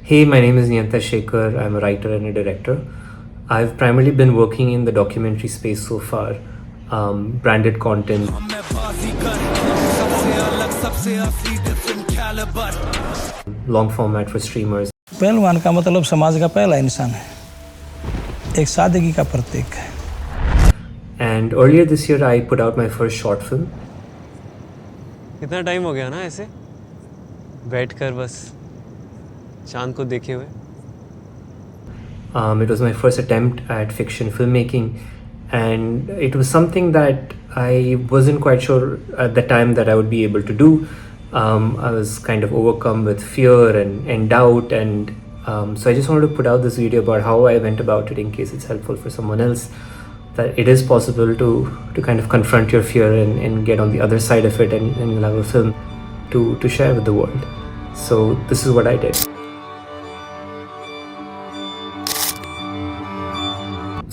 Hey, my name is Niyanta Shekhar. I'm a writer and a director. I've primarily been working in the documentary space so far, branded content, long format for streamers. पहलवान का मतलब समाज का पहला इंसान है, एक सादगी का प्रतीक है. And earlier this year, I put out my first short film. कितना टाइम हो गया ना ऐसे बैठकर बस चांद को देखे हुए. It was my first attempt at fiction filmmaking, and it was something that I wasn't quite sure at the time that I would be able to do. I was kind of overcome with fear and doubt, and so I just wanted to put out this video about how I went about it in case it's helpful for someone else, that it is possible to kind of confront your fear and get on the other side of it, and you'll have a film to share with the world. So this is what I did.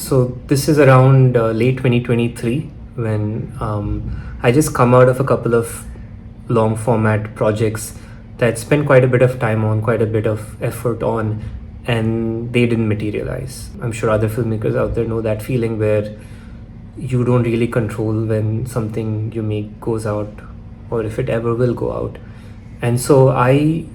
So this is around late 2023 when I just come out of a couple of long format projects that spent quite a bit of time on, quite a bit of effort on, and they didn't materialize. I'm sure other filmmakers out there know that feeling where you don't really control when something you make goes out or if it ever will go out. And so I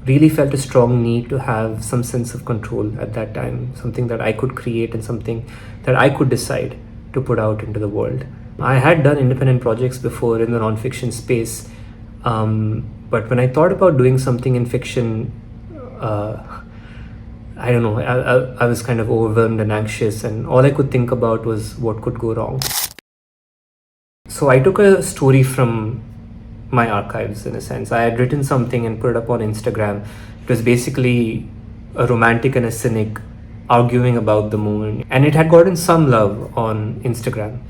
really felt a strong need to have some sense of control at that time, something that I could create and something that I could decide to put out into the world. I had done independent projects before in the non-fiction space, but when I thought about doing something in fiction, I don't know, I was kind of overwhelmed and anxious, and all I could think about was what could go wrong. So I took a story from my archives, in a sense. I had written something and put it up on Instagram. It was basically a romantic and a cynic arguing about the moon, and it had gotten some love on Instagram.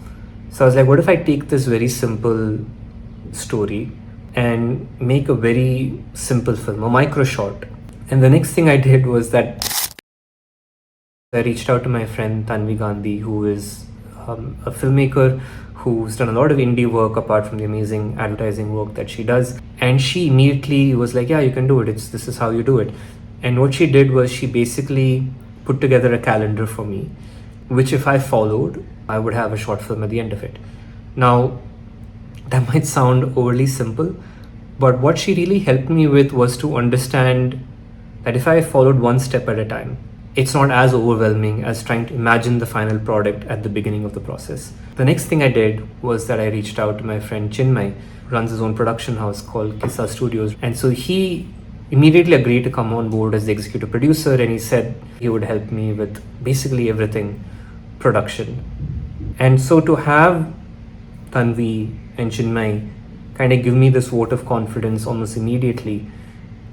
So I was like, what if I take this very simple story and make a very simple film, a micro short? And the next thing I did was that I reached out to my friend Tanvi Gandhi, who is a filmmaker who's done a lot of indie work apart from the amazing advertising work that she does. And she immediately was like, yeah, you can do it. This is how you do it. And what she did was she basically put together a calendar for me, which if I followed, I would have a short film at the end of it. Now, that might sound overly simple, but what she really helped me with was to understand that if I followed one step at a time, it's not as overwhelming as trying to imagine the final product at the beginning of the process. The next thing I did was that I reached out to my friend Chinmay, who runs his own production house called Kissa Studios. And so he immediately agreed to come on board as the executive producer, and he said he would help me with basically everything production. And so to have Tanvi and Chinmay kind of give me this vote of confidence almost immediately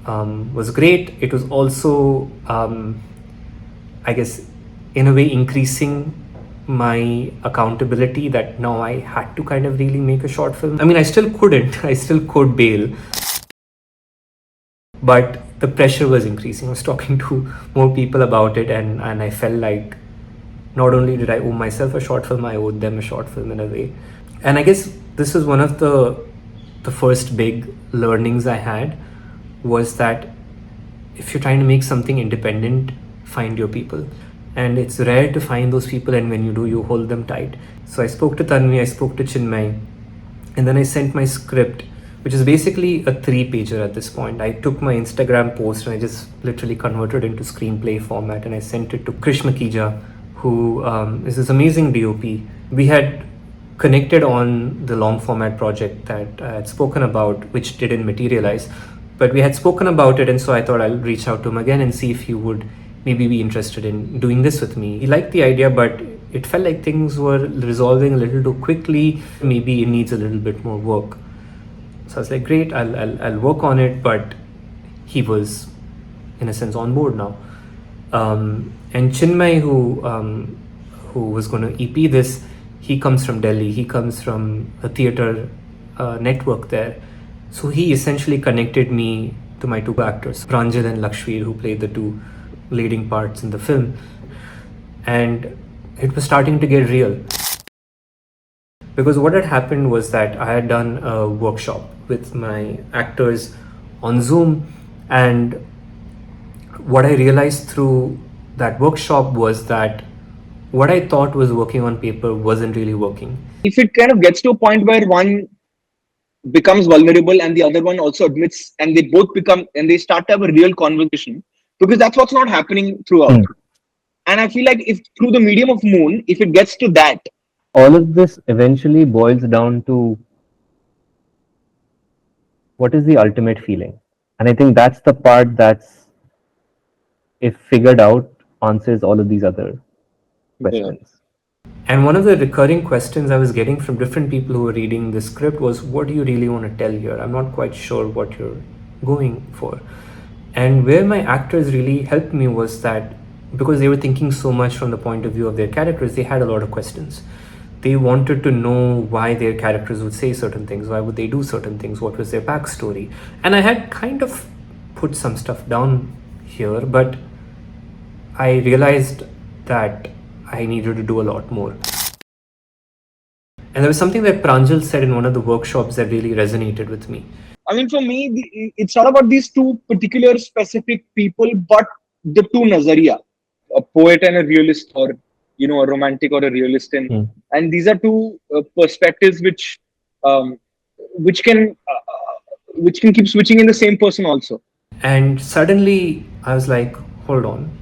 was great. It was also I guess, in a way, increasing my accountability that now I had to kind of really make a short film. I mean, I still couldn't, I still could bail, but the pressure was increasing. I was talking to more people about it, and I felt like not only did I owe myself a short film, I owed them a short film in a way. And I guess this was one of the first big learnings I had, was that if you're trying to make something independent, find your people. And it's rare to find those people, and when you do, you hold them tight. So I spoke to Tanvi, I spoke to Chinmay, and then I sent my script, which is basically a 3-pager at this point. I took my Instagram post and I just literally converted into screenplay format, and I sent it to Krish Makija, who is this amazing DOP. We had connected on the long format project that I had spoken about, which didn't materialize, but we had spoken about it, and so I thought I'll reach out to him again and see if he would maybe be interested in doing this with me. He liked the idea, but it felt like things were resolving a little too quickly. Maybe it needs a little bit more work. So I was like, great, I'll work on it. But he was, in a sense, on board now. And Chinmay, who was going to EP this, he comes from Delhi. He comes from a theater network there. So he essentially connected me to my 2 actors, Pranjal and Lakshveer, who played the 2 leading parts in the film. And it was starting to get real, because what had happened was that I had done a workshop with my actors on Zoom, and what I realized through that workshop was that what I thought was working on paper wasn't really working. If it kind of gets to a point where one becomes vulnerable and the other one also admits, and they both become and they start to have a real conversation, because that's what's not happening throughout. And I feel like if through the medium of Moon, if it gets to that, all of this eventually boils down to what is the ultimate feeling? And I think that's the part that's, if figured out, answers all of these other questions. And one of the recurring questions I was getting from different people who were reading the script was, what do you really want to tell here? I'm not quite sure what you're going for. And where my actors really helped me was that because they were thinking so much from the point of view of their characters, they had a lot of questions. They wanted to know why their characters would say certain things, why would they do certain things, what was their backstory. And I had kind of put some stuff down here, but I realized that I needed to do a lot more. And there was something that Pranjal said in one of the workshops that really resonated with me. I mean, for me, it's not about these two particular specific people, but the two nazariya, a poet and a realist, or a romantic or a realist, and these are two perspectives which can keep switching in the same person also. And suddenly I was like, hold on.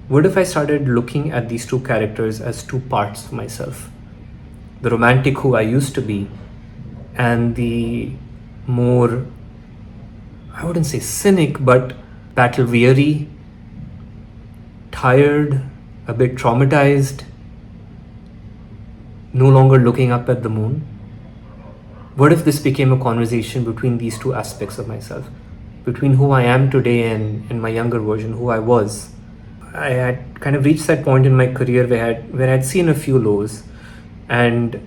What if I started looking at these two characters as two parts of myself? The romantic who I used to be, and the more, I wouldn't say cynic, but battle weary, tired, a bit traumatized, no longer looking up at the moon. What if this became a conversation between these two aspects of myself, between who I am today and my younger version, who I was? I had kind of reached that point in my career where I'd seen a few lows, and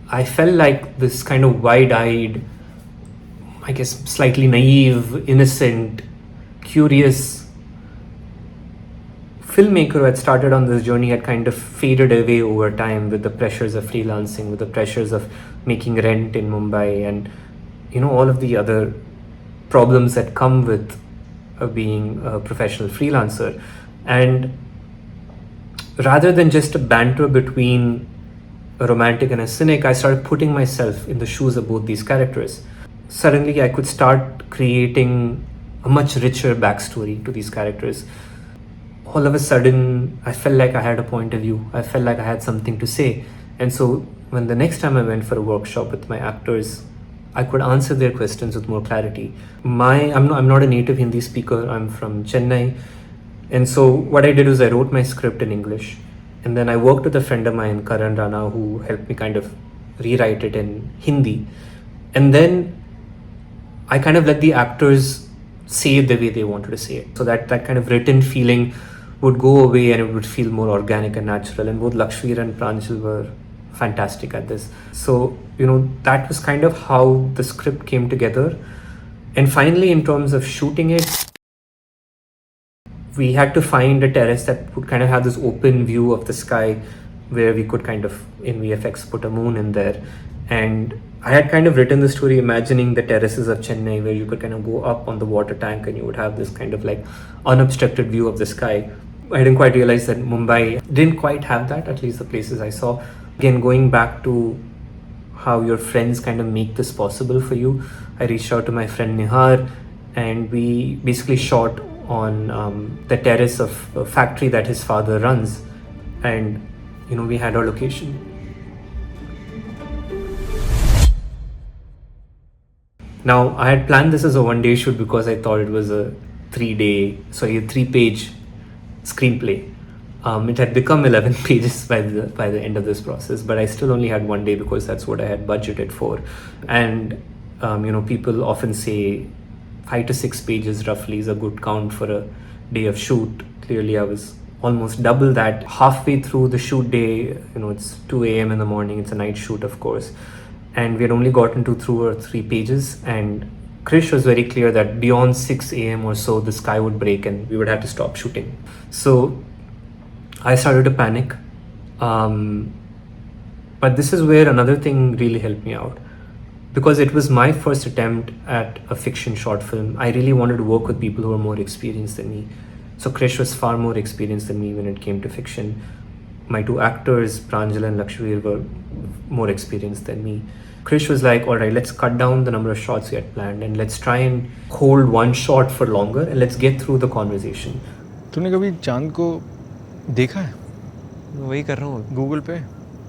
I felt like this kind of wide-eyed, I guess slightly naive, innocent, curious filmmaker who had started on this journey had kind of faded away over time with the pressures of freelancing, with the pressures of making rent in Mumbai, and all of the other problems that come with being a professional freelancer. And rather than just a banter between a romantic and a cynic, I started putting myself in the shoes of both these characters. Suddenly I could start creating a much richer backstory to these characters. All of a sudden, I felt like I had a point of view. I felt like I had something to say. And so when the next time I went for a workshop with my actors, I could answer their questions with more clarity. I'm not a native Hindi speaker. I'm from Chennai. And so what I did was I wrote my script in English. And then I worked with a friend of mine, Karan Rana, who helped me kind of rewrite it in Hindi. And then I kind of let the actors say it the way they wanted to say it. So that kind of written feeling would go away and it would feel more organic and natural. And both Lakshveer and Pranjal were fantastic at this. So, that was kind of how the script came together. And finally, in terms of shooting it, we had to find a terrace that would kind of have this open view of the sky where we could kind of, in VFX, put a moon in there. And I had kind of written the story imagining the terraces of Chennai where you could kind of go up on the water tank and you would have this kind of like unobstructed view of the sky. I didn't quite realize that Mumbai didn't quite have that, at least the places I saw. Again, going back to how your friends kind of make this possible for you, I reached out to my friend Nihar and we basically shot on the terrace of a factory that his father runs, and we had our location. Now I had planned this as a one-day shoot because I thought it was a 3-page screenplay. It had become 11 pages by the end of this process, but I still only had one day because that's what I had budgeted for. And people often say 5 to 6 pages roughly is a good count for a day of shoot. Clearly I was almost double that. Halfway through the shoot day, it's 2 a.m. in the morning, it's a night shoot of course, and we had only gotten to 2 or 3 pages, and Krish was very clear that beyond 6 a.m. or so the sky would break and we would have to stop shooting. So I started to panic, but this is where another thing really helped me out. because it was my first attempt at a fiction short film, I really wanted to work with people who were more experienced than me. So Krish was far more experienced than me when it came to fiction. My two actors, Pranjal and Lakshveer, were more experienced than me. Krish was like, all right, let's cut down the number of shots we had planned and let's try and hold one shot for longer and let's get through the conversation. तूने कभी चांद को देखा है वही कर रहा हूँ गूगल पे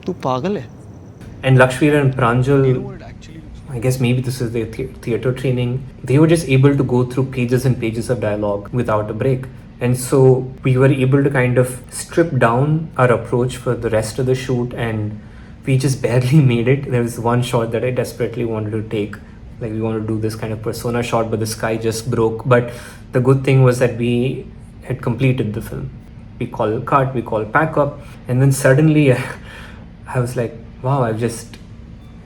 तू पागल है And Lakshveer and Pranjal, I guess maybe this is their theater training, they were just able to go through pages and pages of dialogue without a break. And so we were able to kind of strip down our approach for the rest of the shoot, and we just barely made it. There was one shot that I desperately wanted to take. Like, we wanted to do this kind of persona shot, but the sky just broke. But the good thing was that we had completed the film. We call cut, we call pack up, and then suddenly I was like, wow, I've just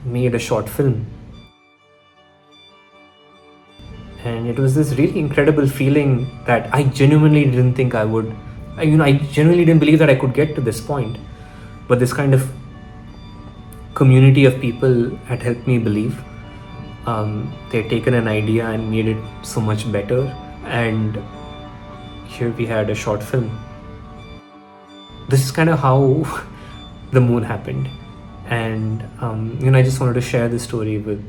made a short film. And it was this really incredible feeling that I genuinely didn't think I would. I genuinely didn't believe that I could get to this point. But this kind of community of people had helped me believe. They had taken an idea and made it so much better. And here we had a short film. This is kind of how the moon happened. And I just wanted to share this story with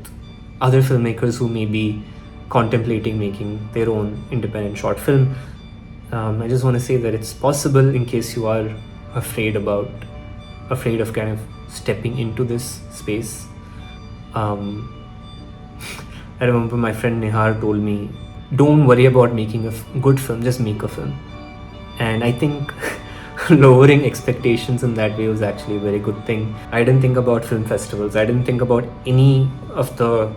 other filmmakers who may be contemplating making their own independent short film. I just want to say that it's possible, in case you are afraid of kind of stepping into this space. I remember my friend Nihar told me, don't worry about making a good film, just make a film. And I think lowering expectations in that way was actually a very good thing. I didn't think about film festivals. I didn't think about any of the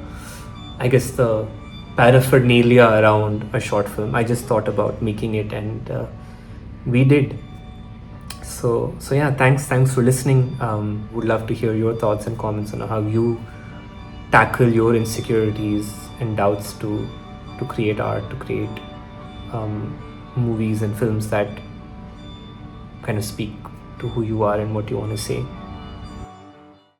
paraphernalia around a short film. I just thought about making it, and we did. So yeah, thanks for listening. Would love to hear your thoughts and comments on how you tackle your insecurities and doubts to create art, to create movies and films that kind of speak to who you are and what you want to say.